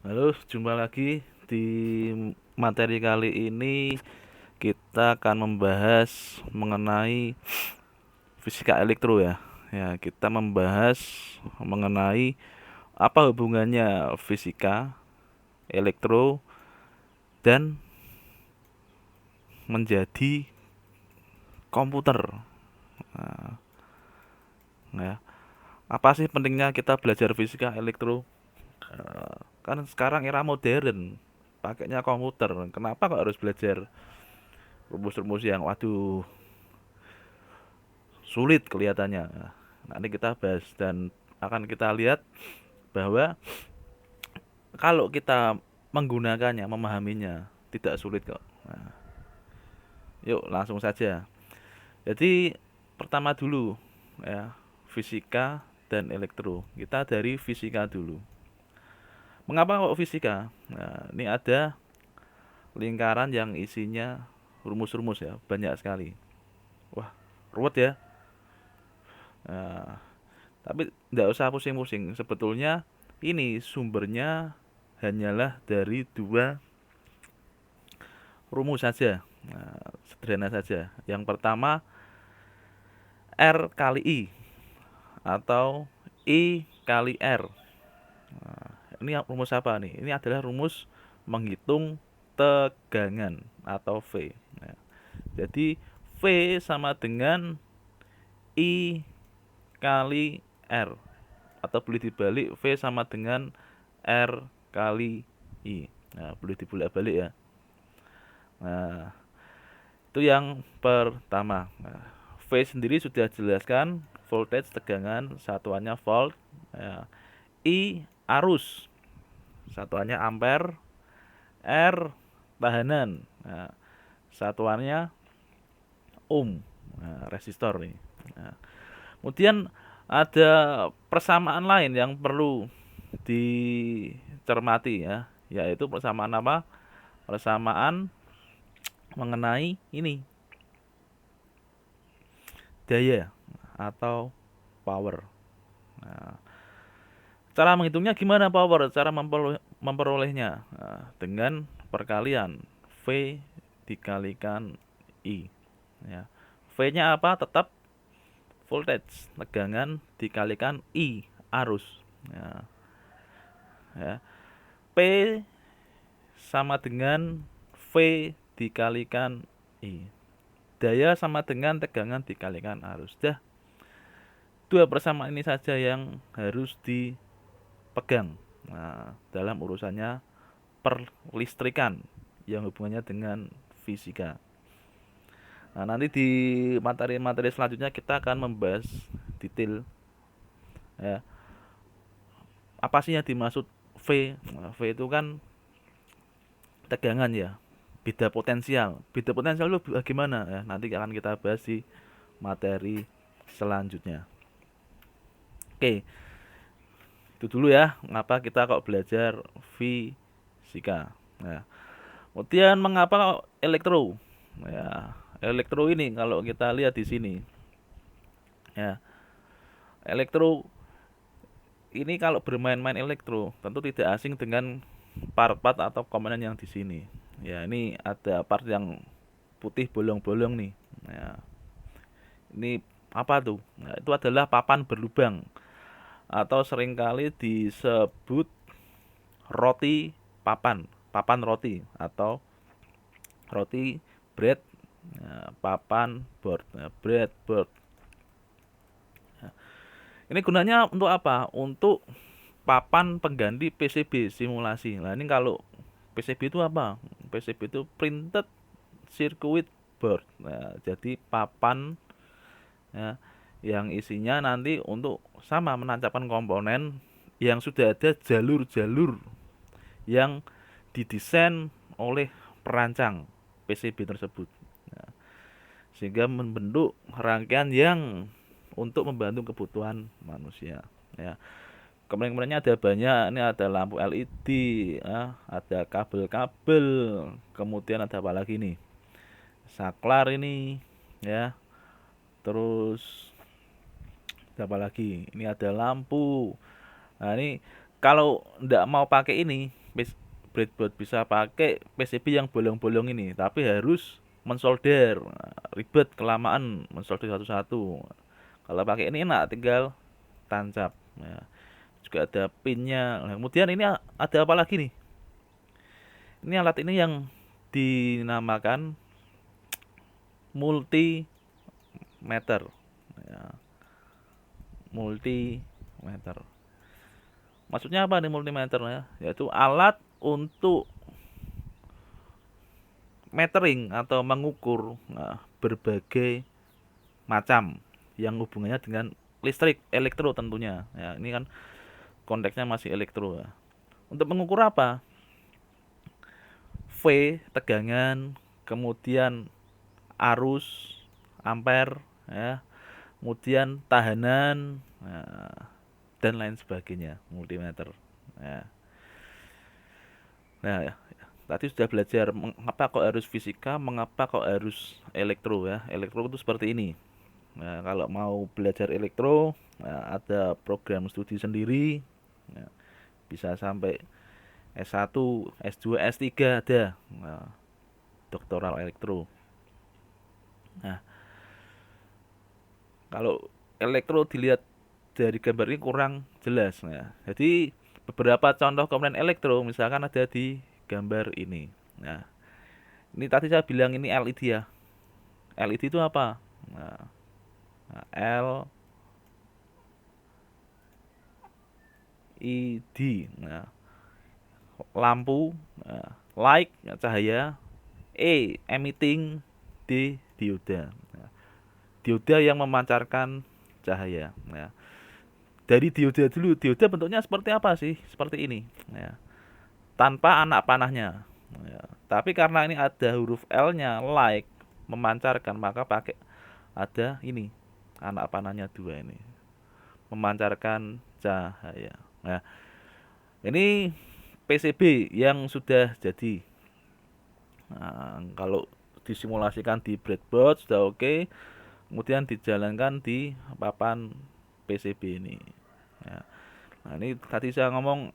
Halo, jumpa lagi di materi kali ini kita akan membahas mengenai fisika elektro ya. Ya, kita membahas mengenai apa hubungannya fisika, elektro dan menjadi komputer. Nah, ya. Apa sih pentingnya kita belajar fisika, elektro? Kan sekarang era modern, pakainya komputer. Kenapa kok harus belajar rumus-rumus yang waduh sulit kelihatannya. Nanti kita bahas dan akan kita lihat bahwa kalau kita menggunakannya, memahaminya tidak sulit kok. Nah, yuk langsung saja. Jadi pertama dulu ya, fisika dan elektro. Kita dari fisika dulu. Mengapa kok fisika? Nah, ini ada lingkaran yang isinya rumus-rumus ya, banyak sekali. Wah, ruwet ya. Nah, tapi tidak usah pusing-pusing. Sebetulnya ini sumbernya hanyalah dari dua rumus saja. Nah, sederhana saja. Yang pertama R kali I atau I kali R. Nah, ini rumus apa nih? Ini adalah rumus menghitung tegangan atau V. Nah, jadi V sama dengan I kali R atau boleh dibalik V sama dengan R kali I. Nah, boleh dibolak-balik ya. Nah, itu yang pertama. Nah, V sendiri sudah jelaskan voltage tegangan satuannya volt. Ya. I arus satuannya ampere. R tahanan. Nah, satuannya ohm. Nah, resistor nih. Nah, kemudian ada persamaan lain yang perlu dicermati ya, yaitu persamaan apa? Persamaan mengenai ini daya atau power. Nah, cara menghitungnya gimana power? Cara memperolehnya nah, dengan perkalian V dikalikan I. Ya. V-nya apa? Tetap voltage, tegangan dikalikan I, arus. Ya. Ya. P sama dengan V dikalikan I. Daya sama dengan tegangan dikalikan arus. Dah, dua persamaan ini saja yang harus dipegang. Nah, dalam urusannya perlistrikan yang hubungannya dengan fisika. Nah, nanti di materi-materi selanjutnya kita akan membahas detail ya, apa sih yang dimaksud V. Nah, V itu kan tegangan ya. Beda potensial. Beda potensial itu bagaimana ya? Nanti akan kita bahas di materi selanjutnya. Oke, itu dulu ya. Mengapa kita kok belajar fisika? Nah, kemudian mengapa kok elektro? Ya, elektro ini kalau kita lihat di sini, ya, elektro ini kalau bermain-main elektro tentu tidak asing dengan part-part atau komponen yang di sini. Ya, ini ada part yang putih bolong-bolong nih. Ya, ini apa tuh? Nah, itu adalah papan berlubang atau seringkali disebut roti papan, papan roti atau roti bread, ya, papan board, ya, breadboard. Ya. Ini gunanya untuk apa? Untuk papan pengganti PCB simulasi. Nah, ini kalau PCB itu apa? PCB itu printed circuit board. Nah, jadi papan ya, yang isinya nanti untuk sama menancapkan komponen yang sudah ada jalur-jalur yang didesain oleh perancang PCB tersebut. Nah, sehingga membentuk rangkaian yang untuk membantu kebutuhan manusia. Ya, komponen-komponennya ada banyak. Ini ada lampu LED, ya, ada kabel-kabel, kemudian ada apa lagi nih? Saklar ini, ya. Terus ada apa lagi? Ini ada lampu. Nah, ini kalau ndak mau pakai ini, breadboard, bisa pakai PCB yang bolong-bolong ini, tapi harus mensolder. Nah, ribet kelamaan mensolder satu-satu. Kalau pakai ini enak, tinggal tancap. Ya, juga ada pinnya. Nah, kemudian ini ada apa lagi nih? Ini alat ini yang dinamakan multimeter. Ya, multimeter. Maksudnya apa nih multimeter ya? Yaitu alat untuk metering atau mengukur berbagai macam yang hubungannya dengan listrik, elektro tentunya. Ya, ini kan konteksnya masih elektro ya. Untuk mengukur apa? V tegangan, kemudian arus, ampere, ya, kemudian tahanan, dan lain sebagainya, multimeter. Ya. Nah, tadi sudah belajar mengapa kok harus fisika, mengapa kok harus elektro ya. Elektro itu seperti ini. Nah, kalau mau belajar elektro, ada program studi sendiri, ya, bisa sampai S1, S2, S3 ada. Nah, doktoral elektro. Nah, kalau elektro dilihat dari gambar ini kurang jelas. Nah, jadi beberapa contoh komponen elektro misalkan ada di gambar ini. Nah, ini tadi saya bilang ini LED ya. LED itu apa? Nah, LED. Nah, lampu, light cahaya, emitting, dioda. Nah, dioda yang memancarkan cahaya. Nah, dari dioda dulu, dioda bentuknya seperti apa sih? Seperti ini. Ya. Tanpa anak panahnya. Ya. Tapi karena ini ada huruf L-nya, like, memancarkan, maka pakai ada ini, anak panahnya dua ini, memancarkan cahaya. Nah, ini PCB yang sudah jadi. Nah, kalau disimulasikan di breadboard sudah oke, kemudian dijalankan di papan PCB ini. Ya. Nah, ini tadi saya ngomong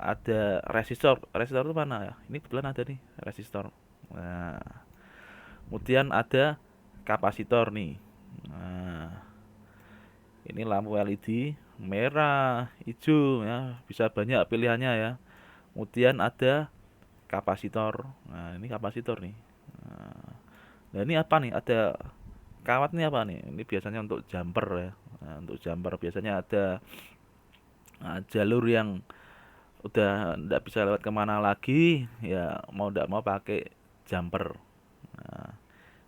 ada resistor. Resistor itu mana ya? Ini kebetulan ada nih resistor. Nah, kemudian ada kapasitor nih. Nah, ini lampu LED merah, hijau ya, bisa banyak pilihannya ya. Kemudian ada kapasitor. Nah, ini kapasitor nih. Nah, ini apa nih? Ada kawat nih apa nih? Ini biasanya untuk jumper ya. Nah, untuk jumper biasanya ada jalur yang udah nggak bisa lewat kemana lagi, ya mau nggak mau pakai jumper. Nah,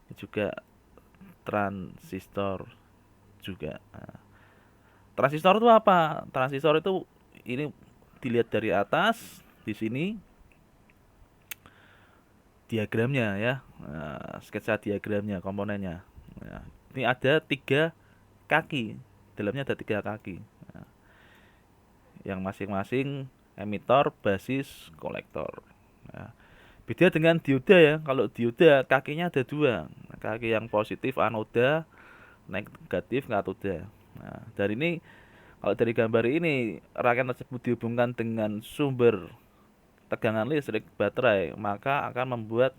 ini juga transistor juga. Nah, transistor itu apa? Transistor itu ini dilihat dari atas di sini diagramnya ya. Nah, sketsa diagramnya komponennya. Nah, ini ada tiga kaki, dalamnya ada tiga kaki. Nah, yang masing-masing emitor, basis, kolektor. Nah, beda dengan dioda ya. Kalau dioda kakinya ada dua, kaki yang positif anoda, negatif katoda. Nah, dari ini kalau dari gambar ini rangkaian tersebut dihubungkan dengan sumber tegangan listrik baterai, maka akan membuat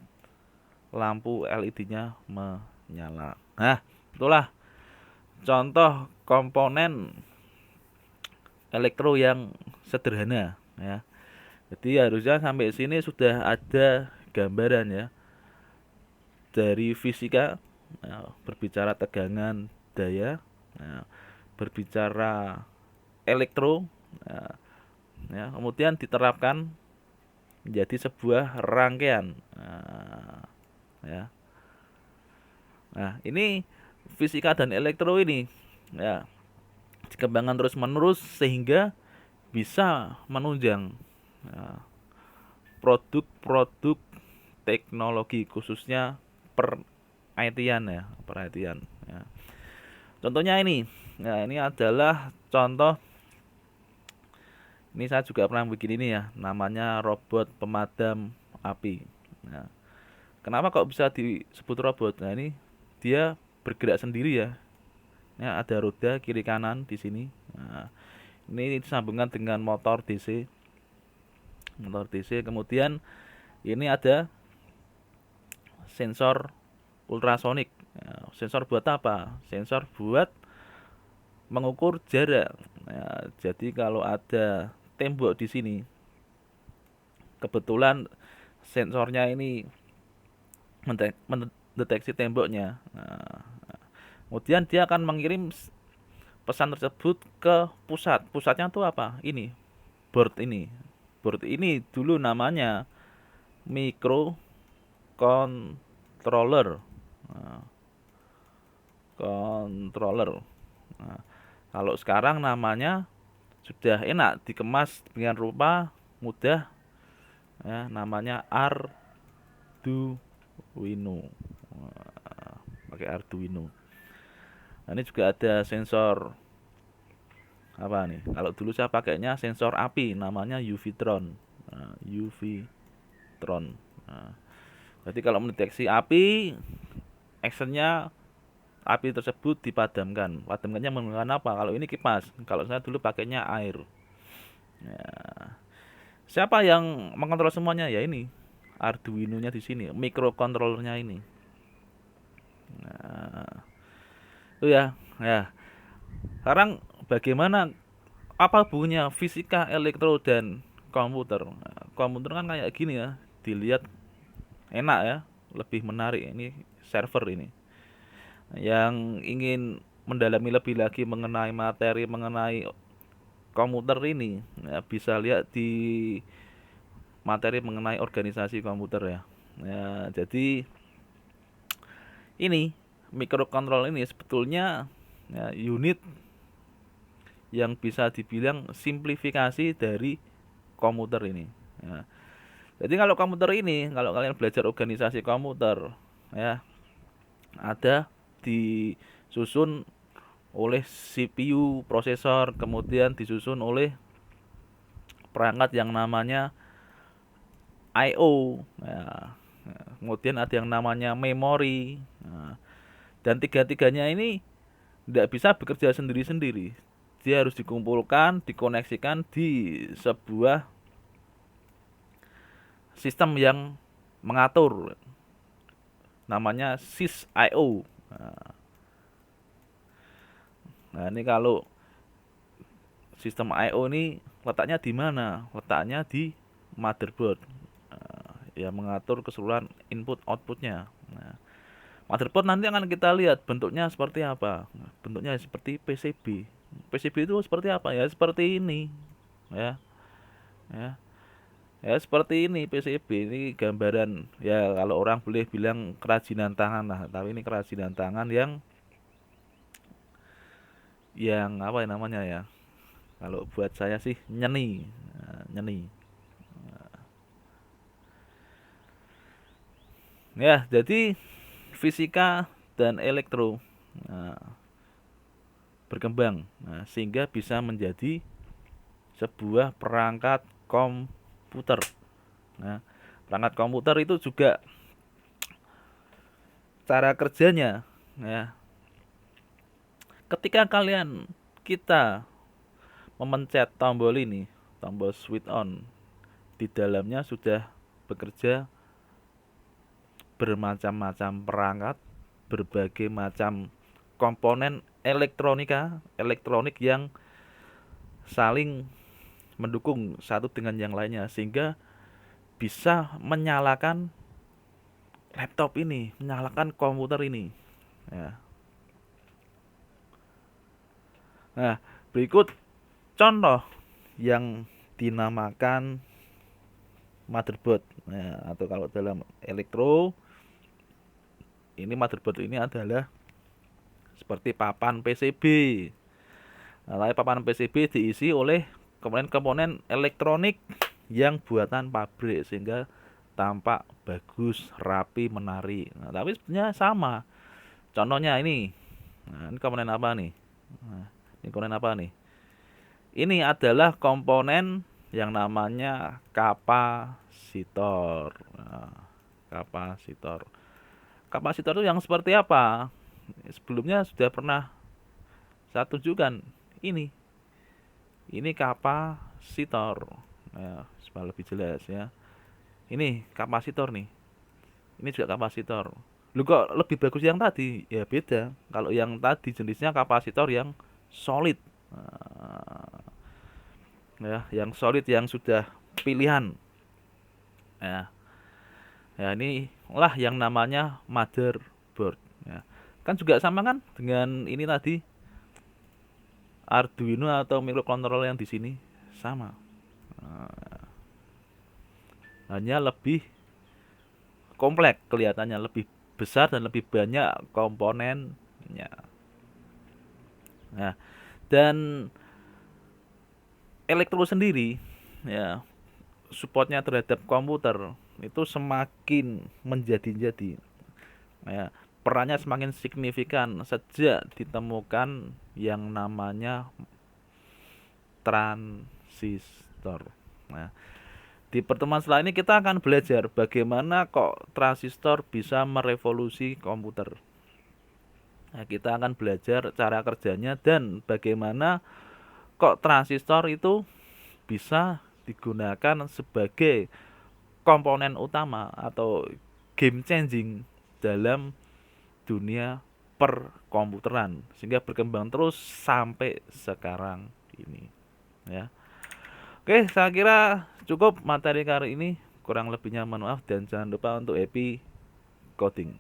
lampu LED-nya menyala. Nah, itulah contoh komponen elektro yang sederhana ya. Jadi harusnya sampai sini sudah ada gambaran ya dari fisika, ya, berbicara tegangan, daya, ya, berbicara elektro, ya, ya, kemudian diterapkan menjadi sebuah rangkaian. Ya. Nah, ini fisika dan elektro ini ya dikembangkan terus menerus sehingga bisa menunjang ya, produk-produk teknologi khususnya per IT-an ya, per IT-an ya. Contohnya ini. Nah, ini adalah contoh, ini saya juga pernah bikin ini ya, namanya robot pemadam api. Nah, kenapa kok bisa disebut robot? Nah, ini dia bergerak sendiri ya. Ya, ada roda kiri kanan di sini. Nah, ini disambungkan dengan motor DC. motor DC. Kemudian ini ada sensor ultrasonik. Nah, sensor buat apa? Sensor buat mengukur jarak. Nah, jadi kalau ada tembok di sini, kebetulan sensornya ini mendeteksi temboknya. Nah, kemudian dia akan mengirim pesan tersebut ke pusat. Pusatnya tuh apa? Ini, board ini. Board ini dulu namanya microcontroller. Nah, controller. Nah, kalau sekarang namanya sudah enak dikemas dengan rupa mudah, ya, namanya Arduino. Pakai Arduino. Nah, ini juga ada sensor apa nih? Kalau dulu saya pakainya sensor api, namanya UV-tron. Nah, UV-tron. Nah, jadi kalau mendeteksi api, actionnya api tersebut dipadamkan. Padamkannya menggunakan apa? Kalau ini kipas. Kalau saya dulu pakainya air. Ya. Siapa yang mengontrol semuanya? Ya ini, Arduino-nya di sini, microcontrollernya ini. Nah, itu ya. Ya. Sekarang bagaimana, apa hubungannya fisika, elektro dan komputer? Nah, komputer kan kayak gini ya, dilihat enak ya, lebih menarik. Ini server ini. Yang ingin mendalami lebih lagi mengenai materi mengenai komputer ini, ya, bisa lihat di materi mengenai organisasi komputer ya. Ya, jadi ini microcontroller ini sebetulnya, ya, unit yang bisa dibilang simplifikasi dari komputer ini. Ya. Jadi kalau komputer ini, kalau kalian belajar organisasi komputer, ya, ada disusun oleh CPU, prosesor, kemudian disusun oleh perangkat yang namanya I/O. Ya. Kemudian ada yang namanya memori. Nah, dan tiga-tiganya ini tidak bisa bekerja sendiri-sendiri. Dia harus dikumpulkan, dikoneksikan di sebuah sistem yang mengatur, namanya sys.io. Nah, ini kalau sistem I/O ini letaknya di mana? Letaknya di motherboard. Yang mengatur keseluruhan input outputnya. Nah, motherboard nanti akan kita lihat bentuknya seperti apa. Bentuknya seperti PCB. PCB itu seperti apa ya? Seperti ini, ya, ya, ya seperti ini PCB. Ini gambaran, ya, kalau orang boleh bilang kerajinan tangan lah. Tapi ini kerajinan tangan yang apa ya namanya ya? Kalau buat saya sih nyeni, nyeni. Ya, jadi fisika dan elektro, nah, berkembang, nah, sehingga bisa menjadi sebuah perangkat komputer. Nah, perangkat komputer itu juga cara kerjanya, ya. Ketika kita memencet tombol ini, tombol switch on, di dalamnya sudah bekerja bermacam-macam perangkat, berbagai macam komponen elektronik yang saling mendukung satu dengan yang lainnya, sehingga bisa menyalakan laptop ini, menyalakan komputer ini. Ya. Nah, berikut contoh yang dinamakan motherboard. Nah, atau kalau dalam elektro, ini motherboard ini adalah seperti papan PCB. Nah, papan PCB diisi oleh komponen-komponen elektronik yang buatan pabrik sehingga tampak bagus, rapi, menarik. Nah, tapi sebenarnya sama. Contohnya ini. Nah, ini komponen apa nih? Nah, ini komponen apa nih? Ini adalah komponen yang namanya kapasitor. Nah, kapasitor. Kapasitor itu yang seperti apa? Sebelumnya sudah pernah saya tunjukkan. Ini kapasitor. Ya, supaya lebih jelas ya. Ini kapasitor nih. Ini juga kapasitor. Lu kok lebih bagus yang tadi? Ya beda. Kalau yang tadi jenisnya kapasitor yang solid. Nah, ya, yang solid yang sudah pilihan. Ya, ya ini lah yang namanya motherboard. Ya. Kan juga sama kan dengan ini tadi Arduino atau microcontroller yang di sini sama. Hanya lebih kompleks kelihatannya, lebih besar dan lebih banyak komponennya. Nah, dan elektro sendiri ya supportnya terhadap komputer itu semakin menjadi-jadi ya, perannya semakin signifikan sejak ditemukan yang namanya transistor. Nah, di pertemuan setelah ini kita akan belajar bagaimana kok transistor bisa merevolusi komputer. Nah, kita akan belajar cara kerjanya dan bagaimana kok transistor itu bisa digunakan sebagai komponen utama atau game changing dalam dunia perkomputeran sehingga berkembang terus sampai sekarang ini ya. Oke, saya kira cukup materi kali ini. Kurang lebihnya mohon maaf dan jangan lupa untuk happy coding.